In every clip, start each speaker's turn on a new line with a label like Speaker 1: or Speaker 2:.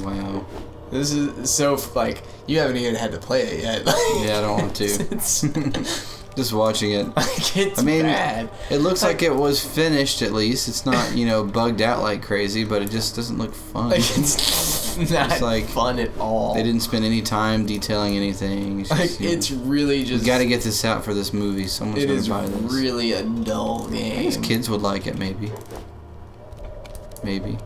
Speaker 1: Wow.
Speaker 2: This is so, like, you haven't even had to play it yet.
Speaker 1: Yeah, I don't want to. Just watching it.
Speaker 2: Like, it's bad.
Speaker 1: It looks like it was finished at least. It's not, bugged out like crazy, but it just doesn't look fun.
Speaker 2: Like, it's not
Speaker 1: like
Speaker 2: fun at all.
Speaker 1: They didn't spend any time detailing anything. It's just,
Speaker 2: it's really just...
Speaker 1: We gotta get this out for this movie. Someone's gonna buy this.
Speaker 2: It is really a dull game.
Speaker 1: I guess kids would like it, maybe. Maybe.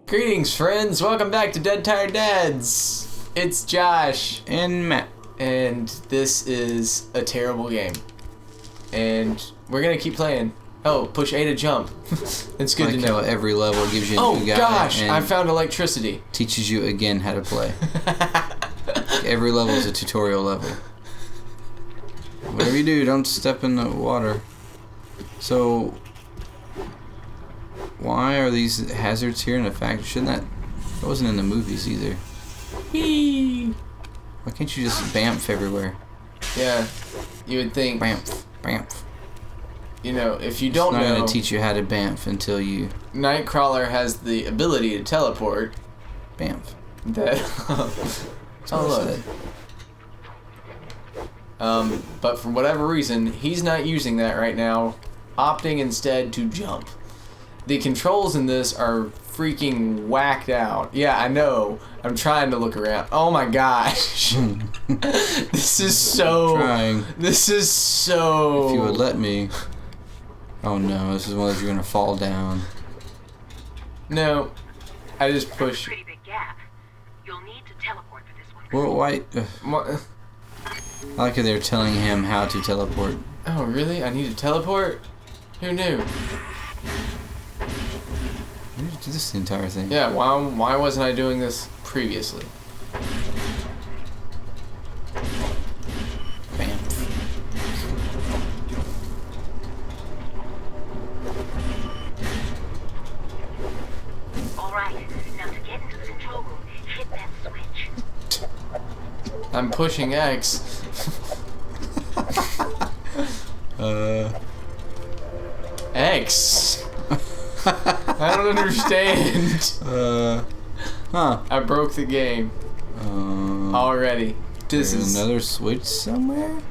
Speaker 2: Greetings, friends. Welcome back to Dead Tired Dads. It's Josh.
Speaker 1: And Matt.
Speaker 2: And this is a terrible game. And we're going to keep playing. Oh, push A to jump. It's good to know.
Speaker 1: Every level gives you a new guy.
Speaker 2: Oh, gosh.
Speaker 1: And
Speaker 2: I found electricity.
Speaker 1: Teaches you again how to play. Every level is a tutorial level. Whatever you do, don't step in the water. So... why are these hazards here in a factory? That wasn't in the movies either.
Speaker 2: Whee!
Speaker 1: Why can't you just bamf everywhere?
Speaker 2: Yeah, you would think.
Speaker 1: Bamf, bamf.
Speaker 2: If you don't know.
Speaker 1: It's not going to teach you how to bamf until you.
Speaker 2: Nightcrawler has the ability to teleport.
Speaker 1: Bamf.
Speaker 2: Oh, look. But for whatever reason, he's not using that right now, opting instead to jump. The controls in this are freaking whacked out. Yeah, I know. I'm trying to look around. Oh my gosh. This is so...
Speaker 1: I'm trying.
Speaker 2: This is so...
Speaker 1: If you would let me... Oh no, this is one that you're going to fall down.
Speaker 2: No. I just push...
Speaker 3: Pretty big gap. You'll need to teleport for this one.
Speaker 1: Well, why...
Speaker 2: What?
Speaker 1: I like how they're telling him how to teleport.
Speaker 2: Oh, really? I need to teleport? Who knew?
Speaker 1: Why did you do this the entire thing?
Speaker 2: Yeah, why wasn't I doing this previously?
Speaker 1: Bam.
Speaker 3: Alright, now to get into the control room, hit that switch.
Speaker 2: I'm pushing X. X. I don't understand.
Speaker 1: Huh.
Speaker 2: I broke the game. Already. This is
Speaker 1: another switch somewhere?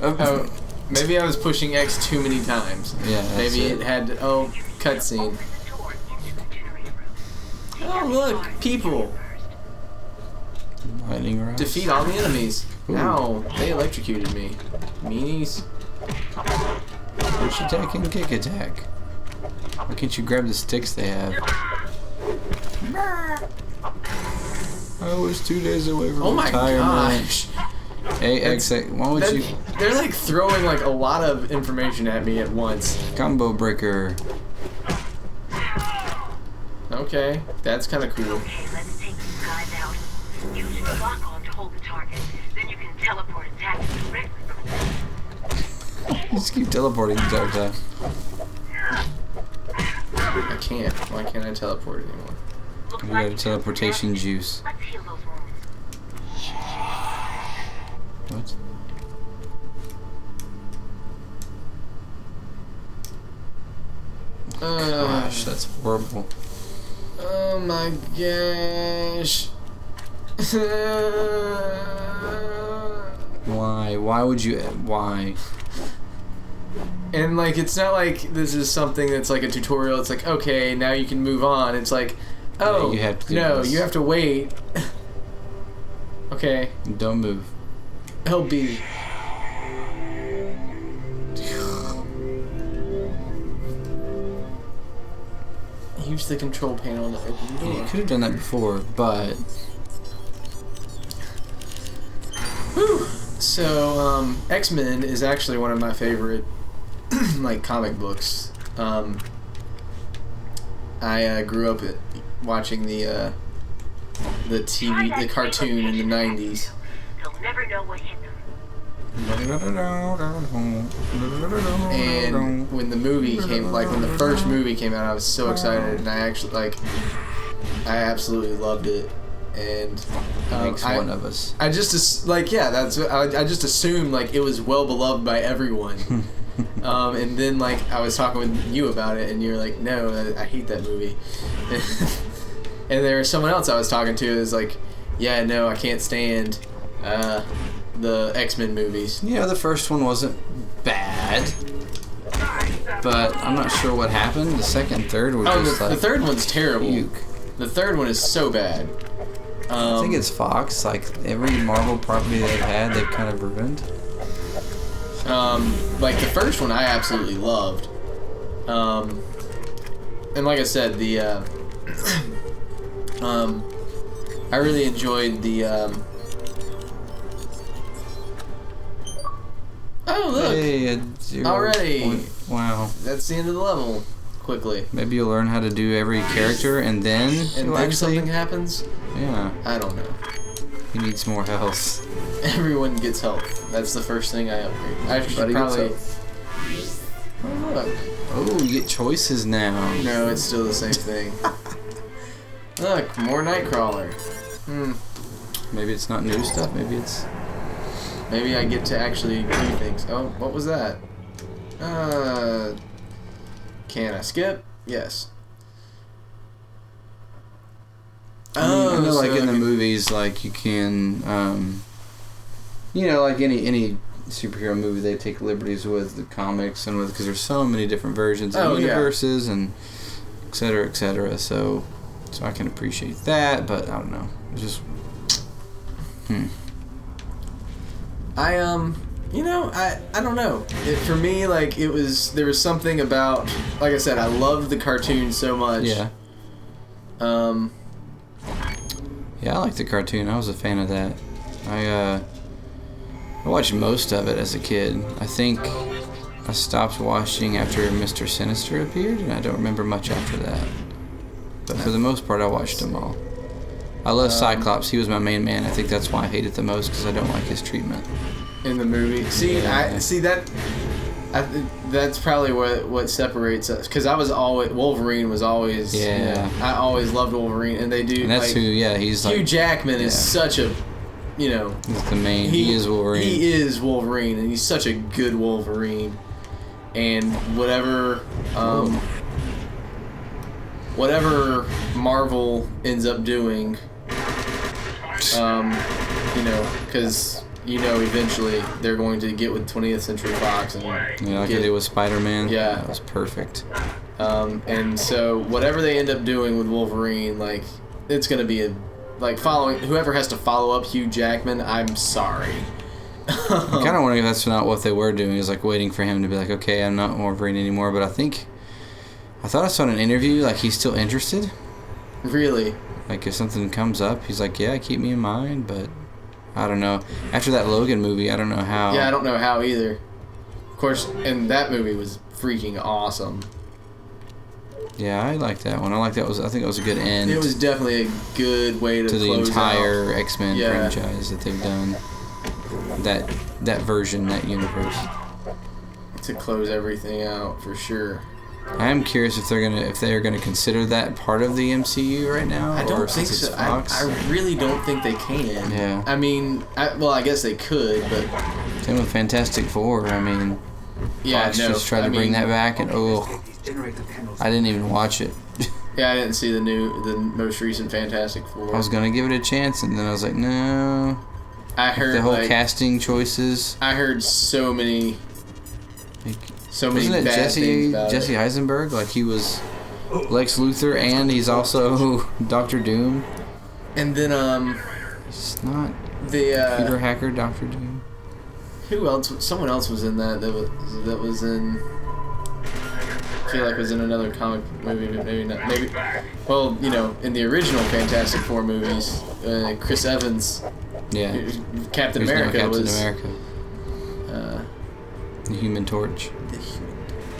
Speaker 2: Oh, maybe I was pushing X too many times.
Speaker 1: Yeah,
Speaker 2: maybe it had to, cutscene. Oh, look, people.
Speaker 1: Lightning rods.
Speaker 2: Defeat all the enemies.
Speaker 1: Ooh.
Speaker 2: Ow, they electrocuted me. Meanies.
Speaker 1: Push attack and kick attack. Why can't you grab the sticks they have? I was 2 days away from retirement.
Speaker 2: Gosh.
Speaker 1: Hey, X, why would you...
Speaker 2: They're like throwing like a lot of information at me at once.
Speaker 1: Combo breaker.
Speaker 2: Okay, that's kind of cool.
Speaker 3: Okay, let's take these guys out. Use the lock-on to hold the target. Then you can teleport attacks directly from there.
Speaker 1: You just keep teleporting the entire time.
Speaker 2: I can't. Why can't I teleport anymore?
Speaker 1: You got a teleportation juice.
Speaker 3: Let's heal those wounds.
Speaker 1: What? Gosh, that's horrible.
Speaker 2: Oh my gosh.
Speaker 1: Why? Why would you... Why?
Speaker 2: And like, it's not like this is something that's like a tutorial. It's like, okay, now you can move on. It's like, oh,
Speaker 1: you have to do
Speaker 2: no,
Speaker 1: this.
Speaker 2: you have to wait. Okay.
Speaker 1: Don't move.
Speaker 2: LB. Use the control panel to open the
Speaker 1: Yeah,
Speaker 2: door.
Speaker 1: you could have done that before, but...
Speaker 2: Whew. So, X-Men is actually one of my favorite, like, comic books. I grew up watching the cartoon in the 90s.
Speaker 3: They'll never know what hit them.
Speaker 2: And when the movie came, like when the first movie came out, I was so excited, and I absolutely loved it. And
Speaker 1: Makes one of us.
Speaker 2: I just I just assumed like it was well beloved by everyone. And then like I was talking with you about it, and you're like, no, I hate that movie. And there was someone else I was talking to is like, yeah, no, I can't stand the X-Men movies.
Speaker 1: Yeah, the first one wasn't bad, but I'm not sure what happened. The second and third were just
Speaker 2: the third one's terrible.
Speaker 1: puke.
Speaker 2: The third one is so bad.
Speaker 1: I think it's Fox. Like every Marvel property they've had, they've kind of ruined.
Speaker 2: Like the first one I absolutely loved. And like I said, the I really enjoyed the oh look,
Speaker 1: Hey, a 0
Speaker 2: already.
Speaker 1: point- Wow.
Speaker 2: That's the end of the level. Quickly.
Speaker 1: Maybe you'll learn how to do every character, and then
Speaker 2: And
Speaker 1: you'll
Speaker 2: then
Speaker 1: actually.
Speaker 2: something happens.
Speaker 1: Yeah,
Speaker 2: I don't know.
Speaker 1: he needs more health.
Speaker 2: Everyone gets health. That's the first thing I upgrade. I should
Speaker 1: Everybody gets
Speaker 2: probably.
Speaker 1: health.
Speaker 2: Oh look.
Speaker 1: Oh, you get choices now.
Speaker 2: No, it's still the same thing. Look, more Nightcrawler.
Speaker 1: Maybe it's not new stuff. Maybe it's.
Speaker 2: Maybe I get to actually do things. Oh, what was that? Can I skip? Yes.
Speaker 1: I know, like
Speaker 2: so
Speaker 1: in the
Speaker 2: I can-
Speaker 1: movies, like you can, like any superhero movie, they take liberties with the comics and with because there's so many different versions
Speaker 2: Oh,
Speaker 1: and
Speaker 2: yeah.
Speaker 1: universes and et cetera, et cetera. So I can appreciate that, but I don't know. It's just.
Speaker 2: I don't know. For me, like there was something about, like I said, I loved the cartoon so much.
Speaker 1: Yeah.
Speaker 2: Um.
Speaker 1: Yeah, I like the cartoon. I was a fan of that. I watched most of it as a kid. I think I stopped watching after Mr. Sinister appeared, and I don't remember much after that. But for the most part, I watched them all. I love Cyclops. He was my main man. I think that's why I hate it the most, because I don't like his treatment.
Speaker 2: In the movie, that's probably what separates us. Because Wolverine was always.
Speaker 1: Yeah.
Speaker 2: I always loved Wolverine, and they do.
Speaker 1: And that's
Speaker 2: like,
Speaker 1: who, he's
Speaker 2: Hugh
Speaker 1: like.
Speaker 2: Jackman is such a,
Speaker 1: He's the main. He is Wolverine.
Speaker 2: He is Wolverine, and he's such a good Wolverine. And whatever Marvel ends up doing, because eventually they're going to get with 20th Century Fox and
Speaker 1: Like they did with Spider-Man.
Speaker 2: Yeah.
Speaker 1: That was perfect.
Speaker 2: and so whatever they end up doing with Wolverine, like it's gonna be following whoever has to follow up Hugh Jackman. I'm sorry.
Speaker 1: I'm kind of wondering if that's not what they were doing, is like waiting for him to be like, okay, I'm not Wolverine anymore. But I thought I saw in an interview, like he's still interested.
Speaker 2: Really?
Speaker 1: Like if something comes up, he's like, yeah, keep me in mind. But I don't know. After that Logan movie, I don't know how.
Speaker 2: Yeah, I don't know how either. Of course, and that movie was freaking awesome.
Speaker 1: Yeah, I like that one. I think it was a good end.
Speaker 2: It was definitely a good way to
Speaker 1: the
Speaker 2: close
Speaker 1: entire
Speaker 2: out.
Speaker 1: X-Men
Speaker 2: Yeah.
Speaker 1: franchise that they've done. That version, that universe.
Speaker 2: To close everything out for sure.
Speaker 1: I am curious if they're gonna consider that part of the MCU right now.
Speaker 2: I
Speaker 1: or
Speaker 2: don't think
Speaker 1: since
Speaker 2: so.
Speaker 1: it's Fox.
Speaker 2: I really don't think they can.
Speaker 1: Yeah.
Speaker 2: I mean, I guess they could, but
Speaker 1: Same with Fantastic Four. I mean,
Speaker 2: yeah,
Speaker 1: Fox
Speaker 2: no.
Speaker 1: just tried to bring that back, and I didn't even watch it.
Speaker 2: Yeah, I didn't see the most recent Fantastic Four.
Speaker 1: I was gonna give it a chance, and then I was like, no.
Speaker 2: I heard
Speaker 1: The whole casting choices.
Speaker 2: I heard so many
Speaker 1: Wasn't it
Speaker 2: bad things about
Speaker 1: Jesse
Speaker 2: it.
Speaker 1: Eisenberg? Like he was Lex Luthor, and he's also Doctor Doom.
Speaker 2: And then
Speaker 1: It's not
Speaker 2: the
Speaker 1: Peter Hacker, Doctor Doom.
Speaker 2: who else? Someone else was in that was in. I feel like was in another comic movie, but maybe not. Maybe. Well, in the original Fantastic Four movies, Chris Evans,
Speaker 1: Yeah.
Speaker 2: Captain
Speaker 1: There's no
Speaker 2: America
Speaker 1: Captain
Speaker 2: was.
Speaker 1: America. The Human Torch.
Speaker 2: The Human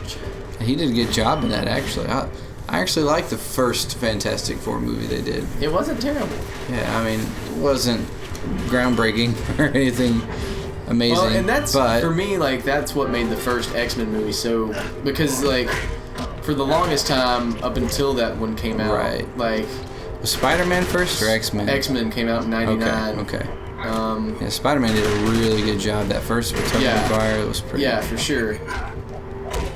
Speaker 2: Torch.
Speaker 1: He did a good job in that, actually. I actually liked the first Fantastic Four movie they did.
Speaker 2: It wasn't terrible.
Speaker 1: Yeah, I mean, it wasn't groundbreaking or anything amazing.
Speaker 2: Well, and that's
Speaker 1: but
Speaker 2: for me, that's what made the first X-Men movie so, because for the longest time up until that one came out,
Speaker 1: Right. Was Spider-Man first or X-Men?
Speaker 2: X-Men came out in '99.
Speaker 1: Okay.
Speaker 2: Um,
Speaker 1: Yeah, Spider-Man did a really good job. That first with Tobey
Speaker 2: Yeah.
Speaker 1: Maguire, it was pretty.
Speaker 2: yeah, for sure.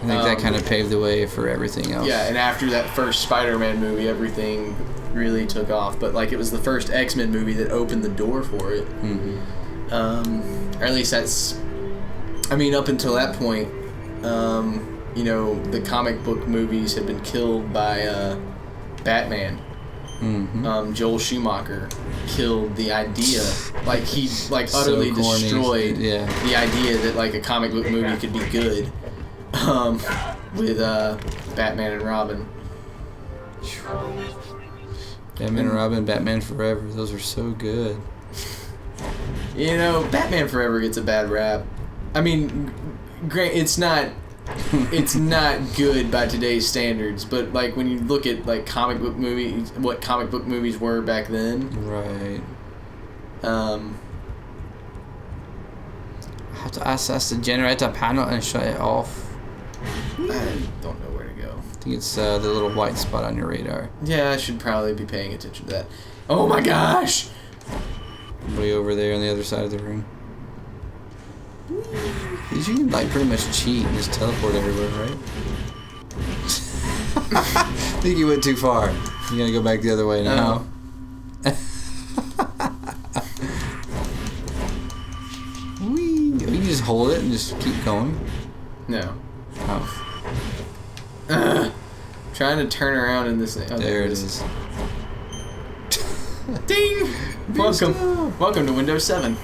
Speaker 1: I think that kind of paved the way for everything else.
Speaker 2: Yeah, and after that first Spider-Man movie, everything really took off. But like, it was the first X-Men movie that opened the door for it. Or at least that's. I mean, up until that point, you know, the comic book movies had been killed by Batman. Joel Schumacher killed the idea. Like, he utterly destroyed the idea that like a comic book movie could be good. With Batman and Robin.
Speaker 1: Batman and Robin, Batman Forever. Those are so good.
Speaker 2: You know, Batman Forever gets a bad rap. I mean, great. It's not good by today's standards. But like, when you look at like comic book movies, what comic book movies were back then.
Speaker 1: Right. I have to access the generator panel and shut it off.
Speaker 2: I don't know where to go.
Speaker 1: I think it's the little white spot on your radar.
Speaker 2: Yeah, I should probably be paying attention to that. Oh my gosh!
Speaker 1: Way over there on the other side of the room. Because you can like pretty much cheat and just teleport everywhere, right? I think you went too far. You gotta go back the other way now. Whee! You can just hold it and just keep going.
Speaker 2: No.
Speaker 1: Oh.
Speaker 2: Trying to turn around in this thing. Oh,
Speaker 1: There it is.
Speaker 2: Ding! Welcome to Windows 7.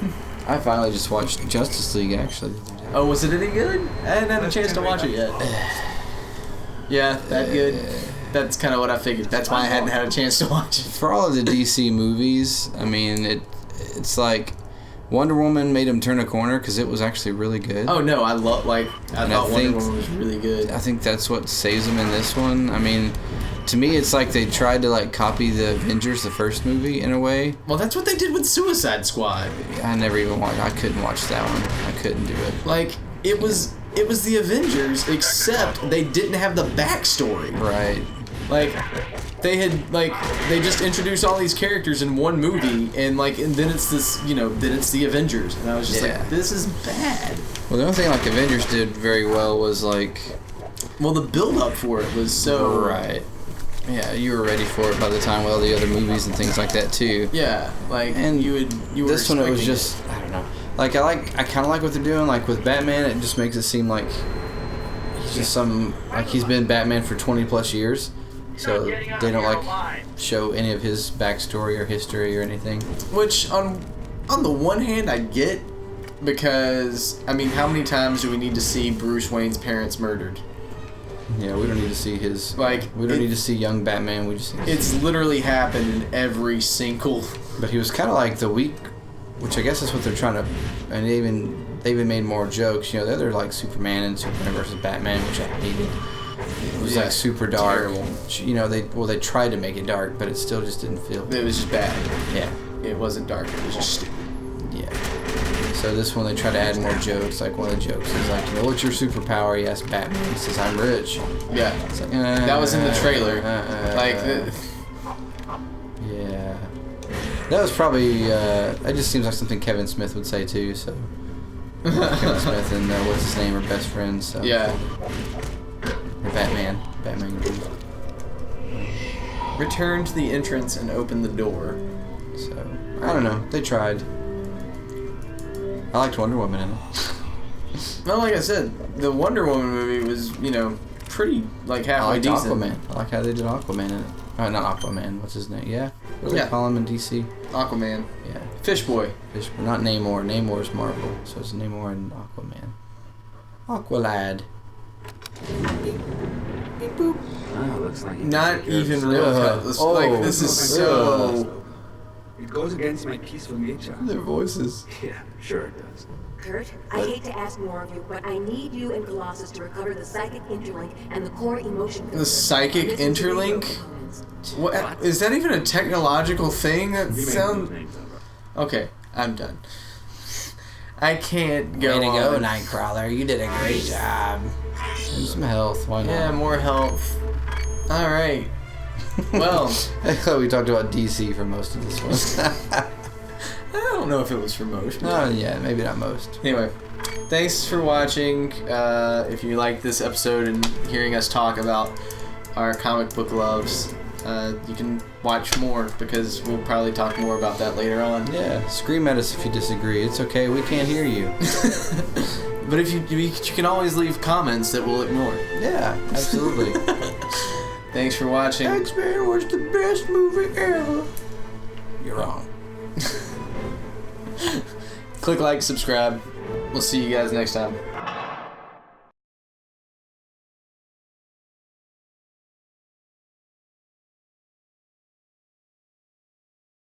Speaker 1: I finally just watched Justice League actually.
Speaker 2: Oh, was it any good? I hadn't had a chance to watch it yet. Yeah, that good. That's kind of what I figured. That's why I hadn't had a chance to watch it.
Speaker 1: For all of the DC movies, I mean, it's like Wonder Woman made him turn a corner because it was actually really good.
Speaker 2: Oh no, I thought Wonder Woman was really good.
Speaker 1: I think that's what saves him in this one. I mean, to me, it's like they tried to like copy the Avengers, the first movie, in a way.
Speaker 2: Well, that's what they did with Suicide Squad.
Speaker 1: I never even watched. I couldn't watch that one. I couldn't do it.
Speaker 2: Like, it was the Avengers, except they didn't have the backstory.
Speaker 1: Right.
Speaker 2: Like, they just introduced all these characters in one movie, and then it's this, then it's the Avengers, and I was just like, this is bad.
Speaker 1: Well, the only thing like Avengers did very well was like.
Speaker 2: Well, the build up for it was so.
Speaker 1: Right. Yeah, you were ready for it by the time with all the other movies and things like that too.
Speaker 2: Yeah, like,
Speaker 1: and
Speaker 2: you were.
Speaker 1: This one, it was just, I don't know. Like, I kind of like what they're doing. Like with Batman, it just makes it seem like he's just he's been Batman for 20 plus years. So they don't like show any of his backstory or history or anything.
Speaker 2: Which on the one hand I get, because I mean, how many times do we need to see Bruce Wayne's parents murdered?
Speaker 1: Yeah, we don't need to see his we don't need to see young Batman. We just
Speaker 2: it's literally happened in every single.
Speaker 1: But he was kind of like the weak, which I guess is what they're trying to, and they even made more jokes. You know, they're like Superman and Superman versus Batman, which I hated. It was like super dark.
Speaker 2: Terrible.
Speaker 1: You know, they tried to make it dark, but it still just didn't feel.
Speaker 2: It was just bad.
Speaker 1: Yeah.
Speaker 2: It wasn't dark. It was just stupid.
Speaker 1: Yeah. So this one they try to add more jokes. Like one of the jokes is like, what's your superpower? He asks Batman. He says, I'm rich.
Speaker 2: Yeah.
Speaker 1: It's like,
Speaker 2: that was in the trailer.
Speaker 1: Yeah. That was probably. That just seems like something Kevin Smith would say too. So. Kevin Smith and what's his name are best friends. So.
Speaker 2: Yeah.
Speaker 1: Or Batman. Batman.
Speaker 2: Return to the entrance and open the door.
Speaker 1: So I don't know. They tried. I liked Wonder Woman in it.
Speaker 2: Well, like I said, the Wonder Woman movie was, pretty halfway decent.
Speaker 1: Aquaman. I like how they did Aquaman in it. Oh, not Aquaman. What's his name? Yeah. What do they call him in DC?
Speaker 2: Aquaman.
Speaker 1: Yeah.
Speaker 2: Fish Boy.
Speaker 1: Fish Boy. Not Namor. Namor's Marvel. So it's Namor and Aquaman. Aqualad. Beep boop.
Speaker 4: Oh, looks like
Speaker 2: Not even real cut. This is so.
Speaker 4: It goes against my peaceful nature.
Speaker 1: Their voices.
Speaker 4: Yeah, sure it does.
Speaker 5: Kurt, I hate to ask more of you, but I need you and Colossus to recover the psychic interlink and the core emotion filter.
Speaker 2: The psychic interlink? What? Is that even a technological thing? That sounds. Okay, I'm done. I can't go.
Speaker 1: Way to
Speaker 2: on.
Speaker 1: go, Nightcrawler. You did a great job. And some health. Why not?
Speaker 2: Yeah, more health. All right. Well,
Speaker 1: I thought we talked about DC for most of this one.
Speaker 2: I don't don't know if it was for most.
Speaker 1: Oh, yeah, maybe not most.
Speaker 2: Anyway, thanks for watching. If you like this episode and hearing us talk about our comic book loves, you can watch more because we'll probably talk more about that later on.
Speaker 1: Yeah, scream at us if you disagree. It's okay, we can't hear you.
Speaker 2: But if you can always leave comments that we'll ignore.
Speaker 1: Yeah, absolutely.
Speaker 2: Thanks for watching.
Speaker 1: X-Men was the best movie ever. You're wrong.
Speaker 2: Click like, subscribe. We'll see you guys next time.